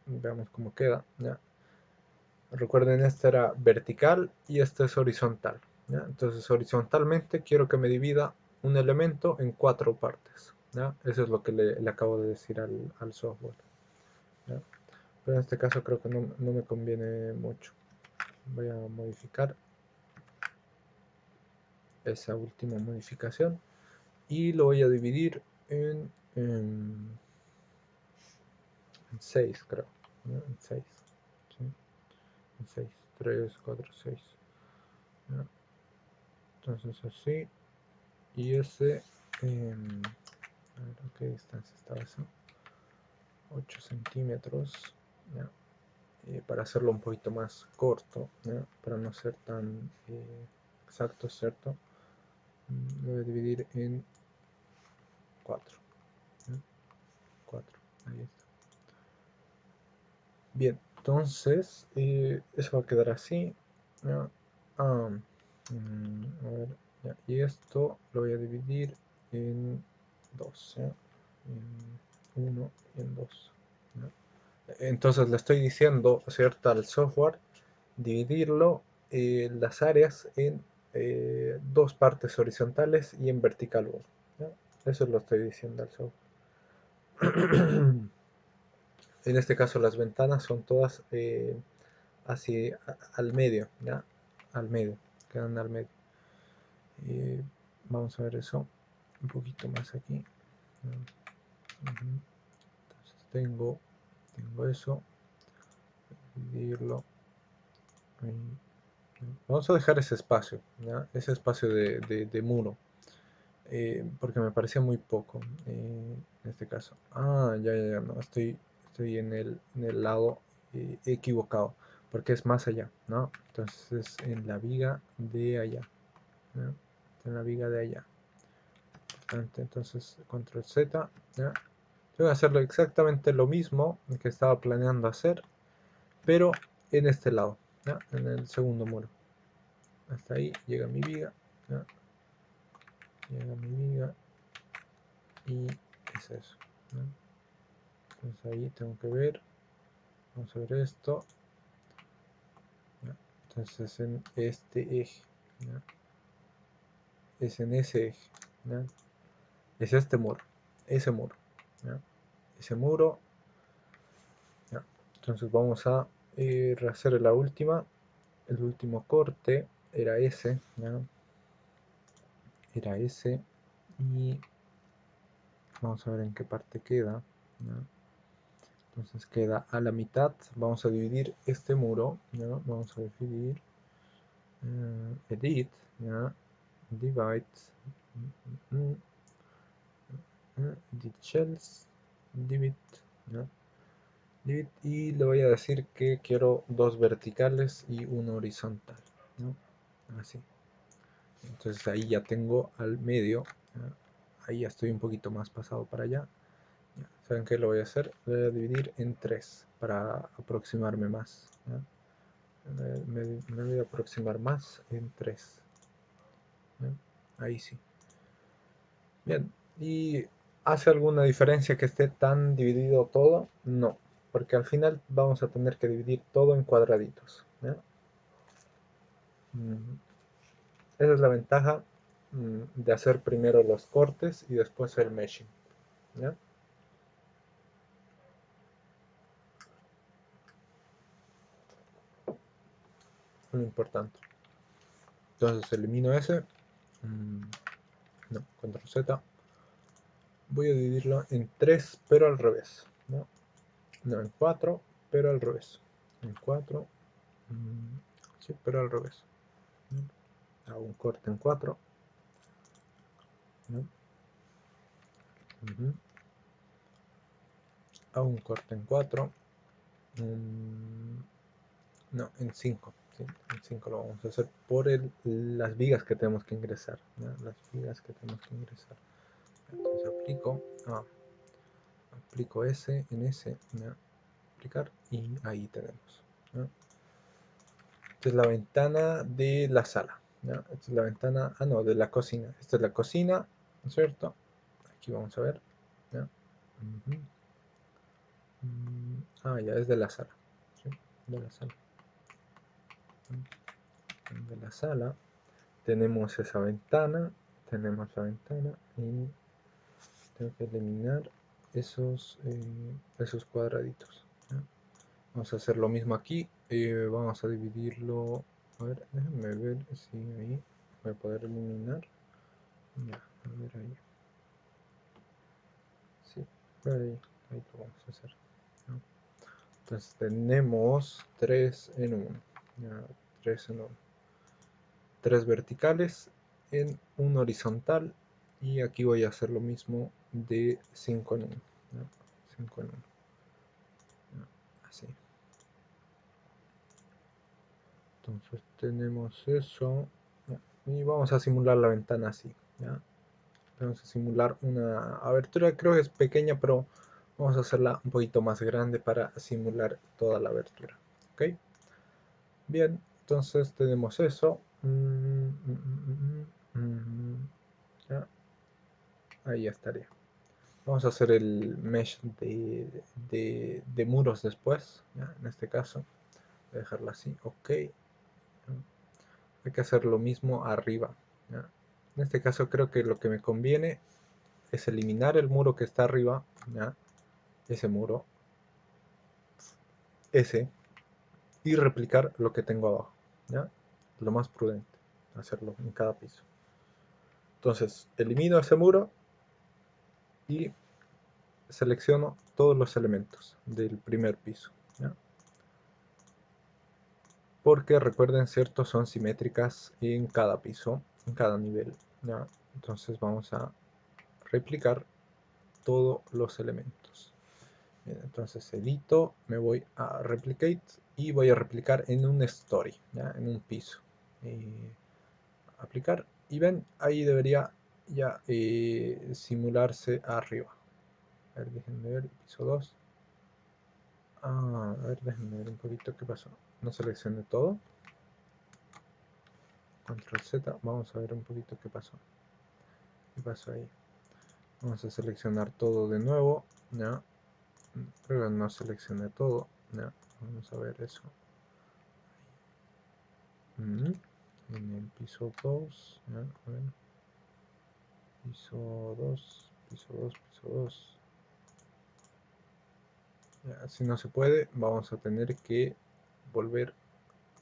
veamos cómo queda, ¿ya? Recuerden, esta era vertical y esta es horizontal, ¿ya? Entonces horizontalmente quiero que me divida un elemento en 4 partes, ¿ya? Eso es lo que le acabo de decir al software, ¿ya? Pero en este caso creo que no me conviene mucho. Voy a modificar esa última modificación y lo voy a dividir en 6, creo, ¿no? En 6, ¿sí? En 6, 3, 4, 6, ¿no? Entonces así, y ese, a ver a qué distancia estaba eso, 8 centímetros, ¿no? para hacerlo un poquito más corto, ¿ya? Para no ser tan exacto, ¿cierto? Lo voy a dividir en 4. 4, ahí está. Bien, entonces eso va a quedar así, ¿ya? Ah, a ver, ya. Y esto lo voy a dividir en 2, ¿ya? En 1 y en 2, ¿ya? Entonces le estoy diciendo, ¿cierto?, al software dividirlo las áreas en dos partes horizontales y en vertical 1, ¿ya? Eso lo estoy diciendo al software. En este caso las ventanas son todas hacia al medio, ¿ya? Al medio, quedan al medio. Vamos a ver eso un poquito más aquí. Entonces tengo eso, dividirlo ahí. Vamos a dejar ese espacio, ¿ya? Ese espacio de muro, porque me parecía muy poco en este caso. Ya, no, estoy en el lado equivocado, porque es más allá, ¿no? Entonces en la viga de allá, ¿ya? En la viga de allá. Entonces control Z, ¿ya? Voy a hacerlo exactamente lo mismo que estaba planeando hacer, pero en este lado, ¿ya? En el segundo muro. Hasta ahí llega mi viga, ¿ya? Llega mi viga y es eso, ¿no? Entonces ahí tengo que ver, vamos a ver esto, ¿ya? Entonces en este eje, ¿ya? Es en ese eje, ¿ya? Es este muro, ese muro, ¿ya? Ese muro, ¿ya? Entonces vamos a hacer la última, el último corte era ese, ¿ya? Era ese, y vamos a ver en qué parte queda, ¿ya? Entonces queda a la mitad. Vamos a dividir este muro, ¿ya? Vamos a dividir edit, ¿ya? Divide, edit shells, divide, ¿ya? Divide, y le voy a decir que quiero dos verticales y uno horizontal, ¿no? Así. Entonces ahí ya tengo al medio, ¿ya? Ahí ya estoy un poquito más pasado para allá. ¿Saben qué lo voy a hacer? Lo voy a dividir en 3 para aproximarme más, ¿ya? Me voy a aproximar más en 3, ¿ya? Ahí sí. Bien, ¿y hace alguna diferencia que esté tan dividido todo? No, porque al final vamos a tener que dividir todo en cuadraditos, ¿ya? Esa es la ventaja de hacer primero los cortes y después el meshing, ¿ya? Muy importante. Entonces elimino ese. No, control Z. Voy a dividirlo en 3, pero al revés, ¿no? No, en 4, pero al revés. En 4, sí, pero al revés. Hago un corte en 4, ¿no? Hago un corte en 4, no, en 5, ¿sí? En 5 lo vamos a hacer por las vigas que tenemos que ingresar, ¿no? Las vigas que tenemos que ingresar. Entonces aplico ese en ese, ¿no? Aplicar, y ahí tenemos, ¿no? Esta es la ventana de la sala, ¿ya? Esta es la ventana, no, de la cocina. Esta es la cocina, ¿no es cierto? Aquí vamos a ver, ¿ya? Ya es de la sala, ¿sí? De la sala. De la sala tenemos esa ventana, tenemos la ventana, y tengo que eliminar esos cuadraditos, ¿ya? Vamos a hacer lo mismo aquí, vamos a dividirlo, a ver, déjenme ver si ahí voy a poder eliminar, ya, a ver ahí, sí, ahí lo vamos a hacer, ¿no? Entonces tenemos 3 en 1, ya, 3 en 1, 3 verticales en un horizontal, y aquí voy a hacer lo mismo de 5 en 1, ¿no? 5 en 1, ¿no? Así. Entonces tenemos eso. ¿Ya? Y vamos a simular la ventana así. ¿Ya? Vamos a simular una abertura, creo que es pequeña, pero vamos a hacerla un poquito más grande para simular toda la abertura. ¿Ok? Bien, entonces tenemos eso. ¿Ya? Ahí ya estaría. Vamos a hacer el mesh de muros después. ¿Ya? En este caso, voy a dejarlo así. Ok. Hay que hacer lo mismo arriba. ¿Ya? En este caso creo que lo que me conviene es eliminar el muro que está arriba. ¿Ya? Ese muro. Ese. Y replicar lo que tengo abajo. ¿Ya? Lo más prudente. Hacerlo en cada piso. Entonces, elimino ese muro y selecciono todos los elementos del primer piso. ¿Ya? Porque recuerden, cierto, son simétricas en cada piso, en cada nivel. ¿Ya? Entonces vamos a replicar todos los elementos. Bien, entonces edito, me voy a replicate y voy a replicar en un story, ¿ya? En un piso. Aplicar y ven, ahí debería ya simularse arriba. A ver, déjenme ver, piso 2. A ver, déjenme ver un poquito qué pasó. No seleccioné todo. Control Z, vamos a ver un poquito qué pasó. ¿Qué pasó ahí? Vamos a seleccionar todo de nuevo. ¿Ya? Creo que no seleccioné todo. ¿Ya? Vamos a ver eso. En el piso 2. ¿Ya? A ver. Piso 2, piso 2, piso 2. Ya, si no se puede, vamos a tener que volver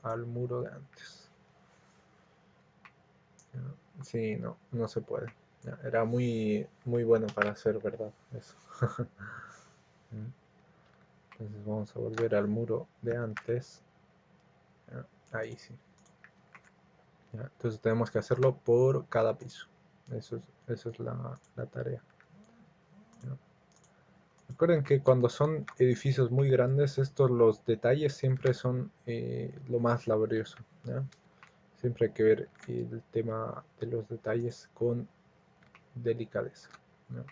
al muro de antes. ¿Ya? Sí, no, no se puede. Ya, era muy bueno para ser verdad eso. Entonces vamos a volver al muro de antes. ¿Ya? Ahí sí. ¿Ya? Entonces tenemos que hacerlo por cada piso. Eso es la tarea. ¿Ya? Recuerden que cuando son edificios muy grandes, estos los detalles siempre son lo más laborioso. ¿Ya? Siempre hay que ver el tema de los detalles con delicadeza. ¿Ya?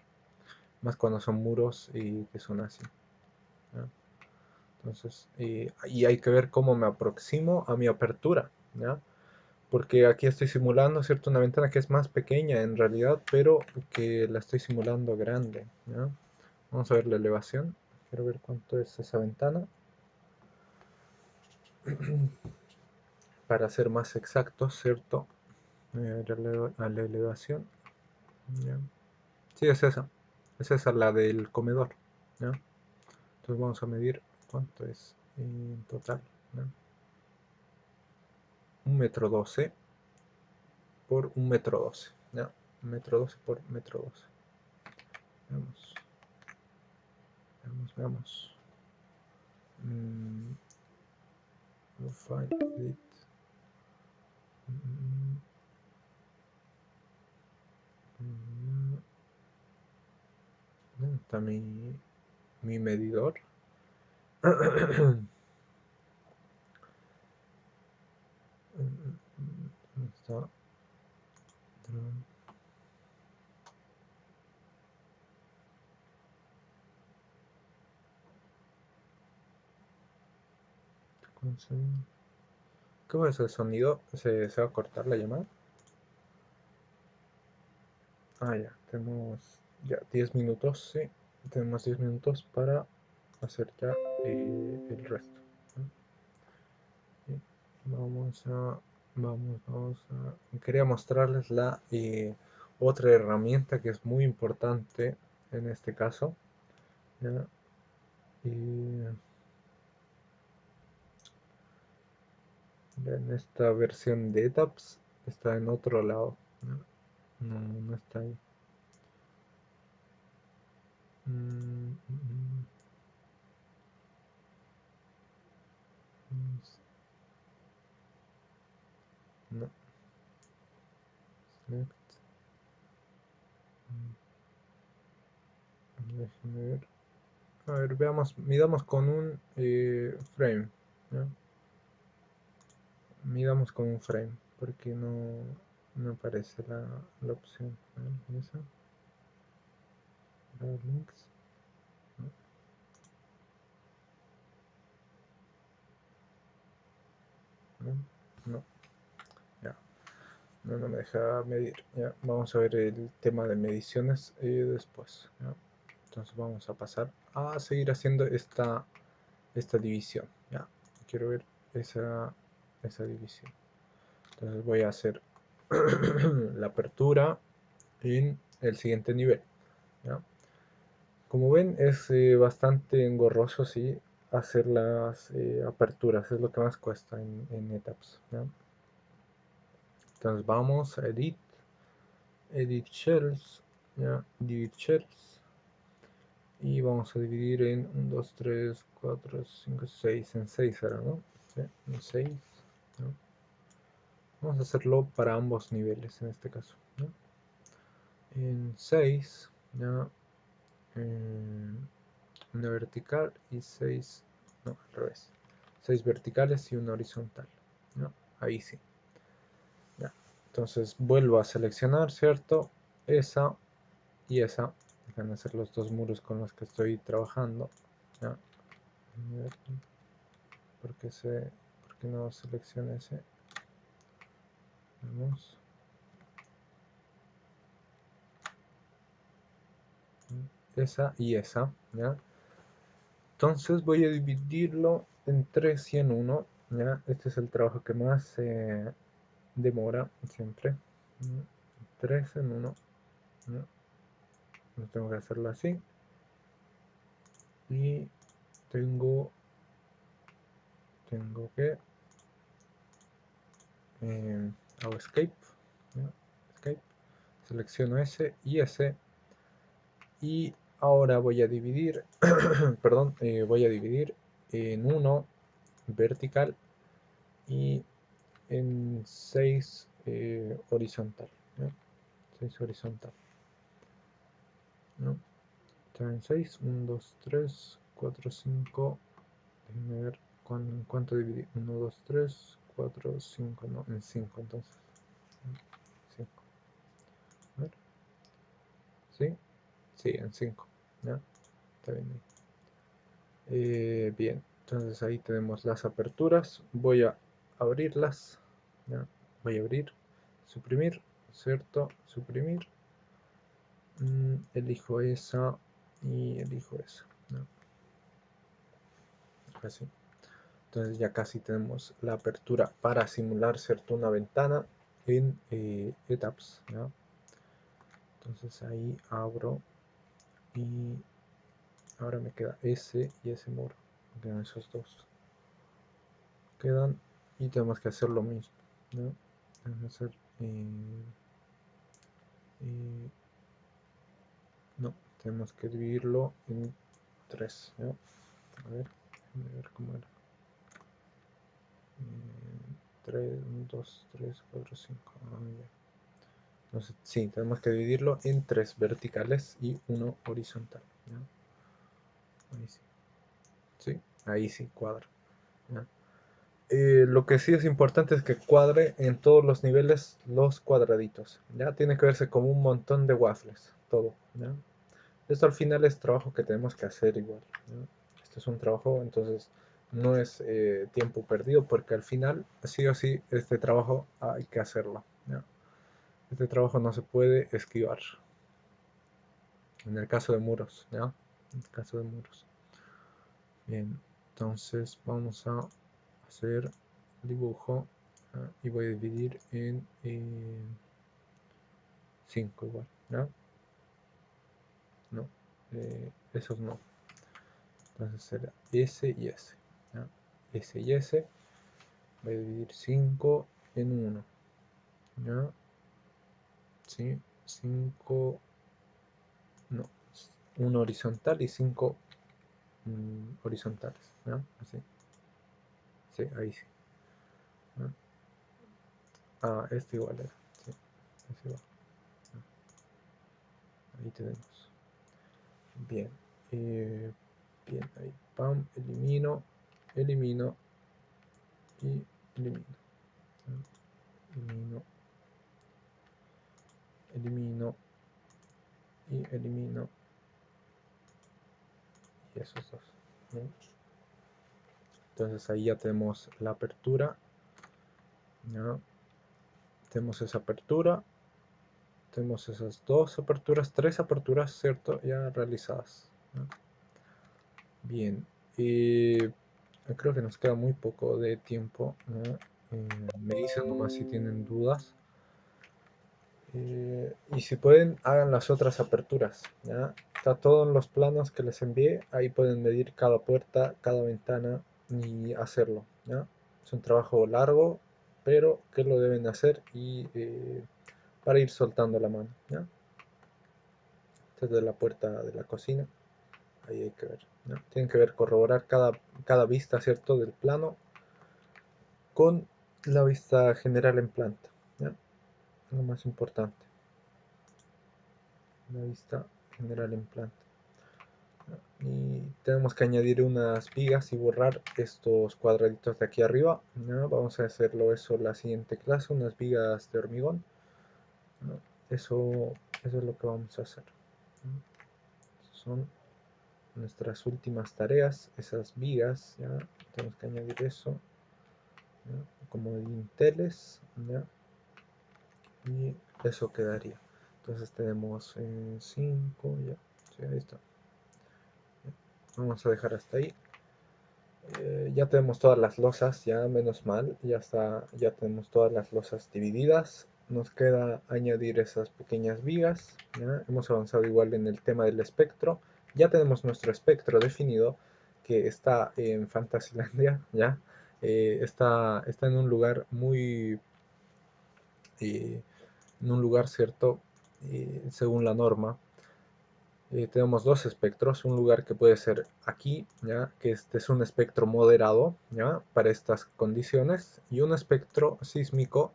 Más cuando son muros que son así. ¿Ya? Entonces, y hay que ver cómo me aproximo a mi apertura. ¿Ya? Porque aquí estoy simulando, ¿cierto? Una ventana que es más pequeña en realidad, pero que la estoy simulando grande. ¿Ya? Vamos a ver la elevación. Quiero ver cuánto es esa ventana. Para ser más exactos, ¿cierto? A la elevación. ¿Ya? Sí, es esa. Es esa la del comedor. ¿Ya? Entonces vamos a medir cuánto es en total. ¿Ya? 1,12 m por 1,12 m. ¿Ya? 1,12 m por 1,12 m. Veamos. Veamos, veamos. Profile edit. ¿Dónde está mi medidor? ¿Dónde está? ¿Cómo es el sonido? ¿Se va a cortar la llamada? Ah, ya, tenemos ya 10 minutos, sí. Tenemos 10 minutos para hacer ya el resto. ¿No? Y quería mostrarles la otra herramienta que es muy importante en este caso. ¿Ya? Y en esta versión de Etaps está en otro lado. ¿No? No está ahí. Mm, mm, no. Select. Déjenme ver. A ver, veamos, midamos con un frame. ¿Ya? midamos con un frame, porque no aparece la opción. Esa. Links. No, ya. No me deja medir. Ya, vamos a ver el tema de mediciones después. ¿Ya? Entonces vamos a pasar a seguir haciendo esta división. ¿Ya? Quiero ver esa división. Entonces voy a hacer la apertura en el siguiente nivel. ¿Ya? Como ven, es bastante engorroso, sí, hacer las aperturas. Es lo que más cuesta en NetApps. ¿Ya? Entonces vamos a Edit Shells, ¿ya? Divide Shells. Y vamos a dividir en 1, 2, 3, 4, 5, 6. En 6 ahora, ¿no? Sí, en 6. ¿No? Vamos a hacerlo para ambos niveles en este caso. ¿No? En 6, ¿ya? Una vertical y 6, no, al revés. 6 verticales y una horizontal. ¿No? Ahí sí. ¿Ya? Entonces vuelvo a seleccionar, ¿cierto? Esa y esa. Van a ser los dos muros con los que estoy trabajando. ¿Ya? ¿Por qué no selecciona ese? Vamos. Esa y esa. ¿Ya? Entonces voy a dividirlo en 3 y en 1. ¿Ya? Este es el trabajo que más demora siempre. 3 en 1. ¿Ya? Tengo que hacerlo así. Y tengo que hago escape, ¿no? Escape, selecciono ese y ese, y ahora voy a dividir perdón, voy a dividir en 1 vertical y en 6 horizontal, ¿no? 6 horizontal, ¿no? Está en 6, 1, 2, 3, 4, 5. Déjenme ver cuánto dividí. 1, 2, 3, 4, 5. No, en 5 entonces. 5. A ver. ¿Sí? Sí, en 5. ¿Ya? Está bien ahí. Bien, entonces ahí tenemos las aperturas. Voy a abrirlas. ¿Ya? Voy a abrir, suprimir, ¿cierto? Suprimir. Elijo esa y elijo esa. ¿No? Así. Entonces ya casi tenemos la apertura para simular, ¿cierto? Una ventana en ETAPS. ¿Ya? Entonces ahí abro y ahora me queda ese y ese muro. Me quedan esos dos. Quedan y tenemos que hacer lo mismo, ¿no? Vamos a hacer no, tenemos que dividirlo en 3, ¿no? A ver cómo era. 3, 1, 2, 3, 4, 5. Entonces, sí, tenemos que dividirlo en 3 verticales y 1 horizontal, ¿no? Ahí sí. Sí, ahí sí cuadra, ¿no? Lo que sí es importante es que cuadre en todos los niveles los cuadraditos. Ya tiene que verse como un montón de waffles, todo. ¿Ya? Esto al final es trabajo que tenemos que hacer igual. ¿Ya? Esto es un trabajo, entonces no es tiempo perdido porque al final, sí o sí, este trabajo hay que hacerlo. ¿Ya? Este trabajo no se puede esquivar. En el caso de muros, ¿ya? En el caso de muros. Bien, entonces vamos a hacer dibujo y voy a dividir en 5 igual, ¿no? No, esos no. Entonces será S y S, ¿ya? S y S. Voy a dividir 5 en 1, ¿ya? Sí, 5, no, 1 horizontal y 5 horizontales, ¿ya? Así. Sí, ahí sí. ¿Ya? Ah, este igual era, sí, es igual. Ahí tenemos. Bien, bien, ahí, pam, elimino y elimino. ¿no? Entonces ahí ya tenemos la apertura, ¿no? Tenemos esa apertura, tenemos esas dos aperturas, tres aperturas, ¿cierto? Ya realizadas, ¿no? Bien, creo que nos queda muy poco de tiempo, ¿no? Me dicen nomás si tienen dudas. Y si pueden, hagan las otras aperturas, ¿ya? Está todo en los planos que les envié. Ahí pueden medir cada puerta, cada ventana y hacerlo, ¿ya? Es un trabajo largo, pero que lo deben hacer y para ir soltando la mano, ¿ya? Esta es de la puerta de la cocina. Ahí hay que ver, ¿no? Tienen que ver, corroborar cada vista, ¿cierto? Del plano con la vista general en planta, ¿ya? Lo más importante, la vista general en planta. Y tenemos que añadir unas vigas y borrar estos cuadraditos de aquí arriba, ¿no? Vamos a hacerlo eso la siguiente clase, unas vigas de hormigón, ¿no? Eso es lo que vamos a hacer, ¿no? Son nuestras últimas tareas, esas vigas, ¿ya? Tenemos que añadir eso, ¿ya? Como dinteles, ¿ya? Y eso quedaría. Entonces tenemos 5, ya, sí, ahí está. Vamos a dejar hasta ahí. Ya tenemos todas las losas, ya menos mal, ya está, ya tenemos todas las losas divididas. Nos queda añadir esas pequeñas vigas, ¿ya? Hemos avanzado igual en el tema del espectro. Ya tenemos nuestro espectro definido, que está en Fantasylandia, ¿ya? Está en un lugar muy, en un lugar cierto, según la norma. Tenemos dos espectros, un lugar que puede ser aquí, ¿ya? Que este es un espectro moderado, ¿ya? Para estas condiciones, y un espectro sísmico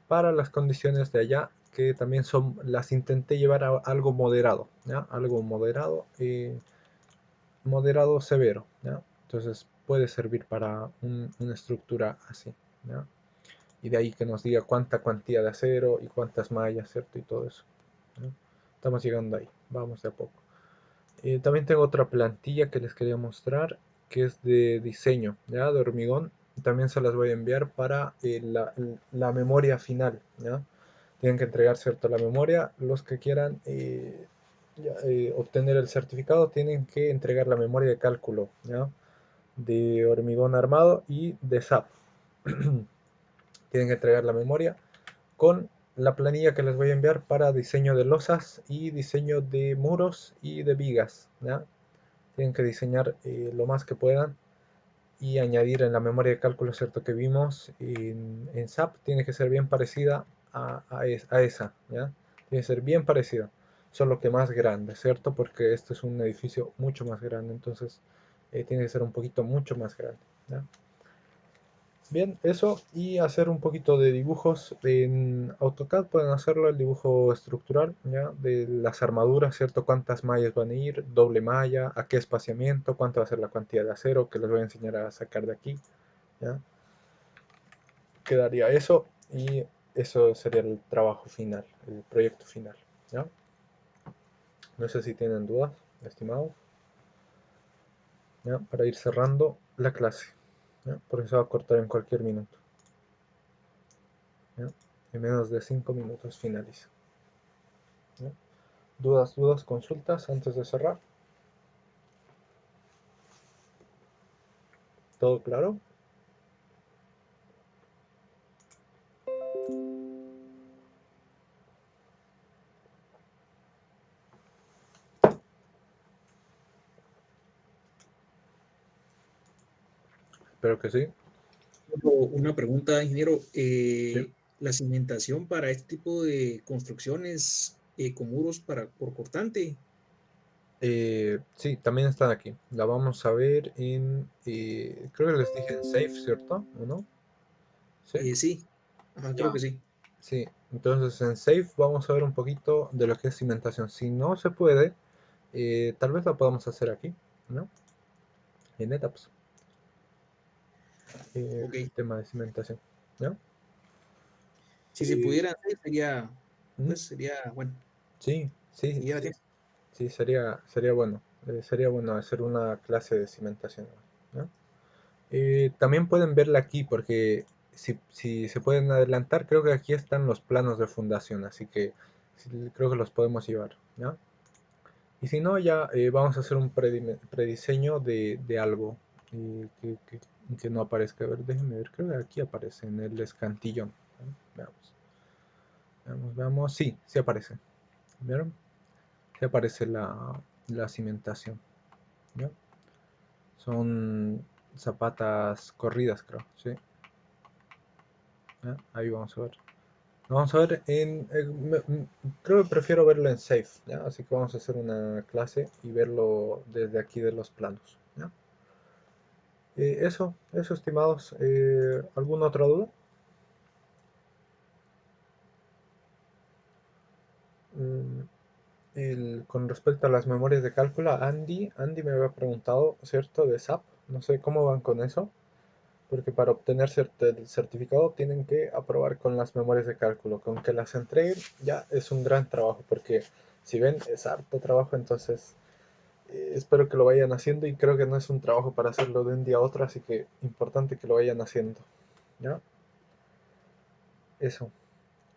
para las condiciones de allá, que también son, las intenté llevar a algo moderado, ¿ya? Algo moderado, moderado severo, ¿ya? Entonces puede servir para una estructura así, ¿ya? Y de ahí que nos diga cuánta cuantía de acero y cuántas mallas, ¿cierto? Y todo eso, ¿ya? Estamos llegando ahí, vamos de a poco. También tengo otra plantilla que les quería mostrar, que es de diseño, ¿ya? De hormigón. También se las voy a enviar para la memoria final, ¿ya? Tienen que entregar, ¿cierto? La memoria. Los que quieran obtener el certificado tienen que entregar la memoria de cálculo, ¿ya? De hormigón armado y de SAP. Tienen que entregar la memoria con la planilla que les voy a enviar para diseño de losas y diseño de muros y de vigas, ¿ya? Tienen que diseñar lo más que puedan y añadir en la memoria de cálculo, ¿cierto? Que vimos en SAP, tiene que ser bien parecida a esa, ¿ya? Tiene que ser bien parecida, solo que más grande, ¿cierto? Porque este es un edificio mucho más grande, entonces tiene que ser un poquito mucho más grande, ¿ya? Bien, eso y hacer un poquito de dibujos en AutoCAD, pueden hacerlo, el dibujo estructural, ¿ya? De las armaduras, ¿cierto? Cuántas mallas van a ir, doble malla, a qué espaciamiento, cuánto va a ser la cantidad de acero que les voy a enseñar a sacar de aquí, ¿ya? Quedaría eso y eso sería el trabajo final, el proyecto final, ¿ya? No sé si tienen dudas, estimados, ¿ya? Para ir cerrando la clase, ¿ya? Porque se va a cortar en cualquier minuto, ¿ya? En menos de 5 minutos finaliza, ¿ya? Dudas, consultas antes de cerrar. ¿Todo claro? Espero que sí. Una pregunta, ingeniero. Sí. La cimentación para este tipo de construcciones con muros por cortante. Sí, también están aquí. La vamos a ver en, creo que les dije en Safe, ¿cierto? ¿O no? Sí. Sí, ajá, creo Ya. que sí. Sí, entonces en Safe vamos a ver un poquito de lo que es cimentación. Si no se puede, tal vez la podamos hacer aquí, ¿no? En Etaps, Ok. el tema de cimentación, ¿no? Si se Eh, pudiera hacer, sería, mm, pues sería, bueno, sí, sí, sí sí, lleva tiempo. sí, sería bueno. sería bueno hacer una clase de cimentación, ¿no? También pueden verla aquí porque si se pueden adelantar, creo que aquí están los planos de fundación, así que sí, creo que los podemos llevar, ¿no? Y si no, ya vamos a hacer un prediseño de algo que no aparezca. A ver, déjenme ver, creo que aquí aparece en el escantillón, ¿no? Veamos, veamos, veamos. Sí, sí aparece. ¿Vieron? Sí aparece la cimentación, ¿no? Son zapatas corridas, creo, ¿sí? ¿Ya? Ahí vamos a ver. Vamos a ver creo que prefiero verlo en Safe, ¿ya? Así que vamos a hacer una clase y verlo desde aquí de los planos, ¿ya? Eso, estimados. ¿Alguna otra duda? Mm, con respecto a las memorias de cálculo, Andy me había preguntado, ¿cierto? De SAP. No sé cómo van con eso, porque para obtener el certificado tienen que aprobar con las memorias de cálculo. Con que las entreguen ya es un gran trabajo, porque si ven, es harto trabajo, entonces espero que lo vayan haciendo y creo que no es un trabajo para hacerlo de un día a otro, así que importante que lo vayan haciendo, ¿ya? Eso.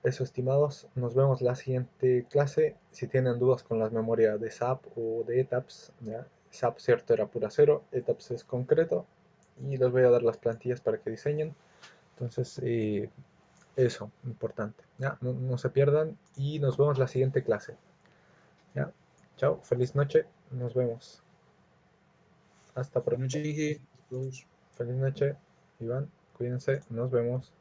Eso, estimados, nos vemos la siguiente clase. Si tienen dudas con las memorias de SAP o de ETAPS, ¿ya? SAP cierto era pura cero, ETAPS es concreto y les voy a dar las plantillas para que diseñen. Entonces, eso, importante. ¿Ya? No se pierdan y nos vemos la siguiente clase. ¿Ya? Chao, feliz noche, nos vemos. Hasta Buenas pronto. noches, Inge. Todos. Feliz noche, Iván, cuídense, nos vemos.